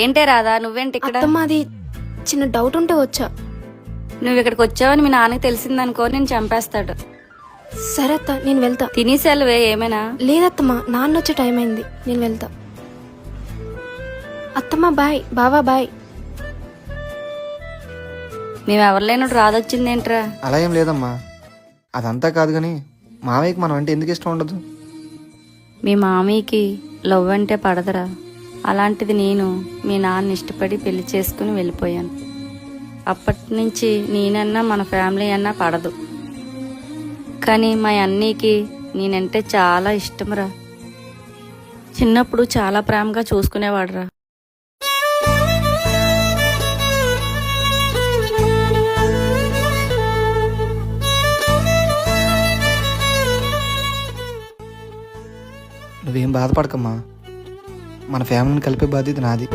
ఏంటే రాదా నువ్వేంటి ఇక్కడ? అత్తమ్మ అది చిన్న డౌట్ ఉంటే వచ్చా. నువ్వు ఇక్కడికి వచ్చావని మీ నాన్నకి తెలిసిందనుకో నేను చంపేస్తాడు. సరే అత్త, నేను వెళ్తా. తినేసేళ్ళవే ఏమైనా? లేదత్తమ్మ, నాన్న వచ్చే టైం అయింది, నేను వెళ్తా. అత్తమ్మ బాయ్, బావా బాయ్. మేమెవరు లేనట్టు రాదొచ్చిందేంట్రా? అలా ఏం లేదమ్మా, అదంతా కాదు కానీ మావయ్యకి మనం అంటే ఎందుకు ఇష్టం ఉండదు? మీ మామయ్యకి లవ్ అంటే పడదురా. అలాంటిది నేను మీ నాన్న ఇష్టపడి పెళ్లి చేసుకుని వెళ్ళిపోయాను. అప్పటి నుంచి నేనన్నా మన ఫ్యామిలీ అన్నా పడదు. కానీ మా అన్నయ్యకి నేనంటే చాలా ఇష్టంరా. చిన్నప్పుడు చాలా ప్రేమగా చూసుకునేవాడురా. నువ్వేం బాధపడకమ్మా, మన ఫ్యామిలీని కలిపే బాధ్యత నాది.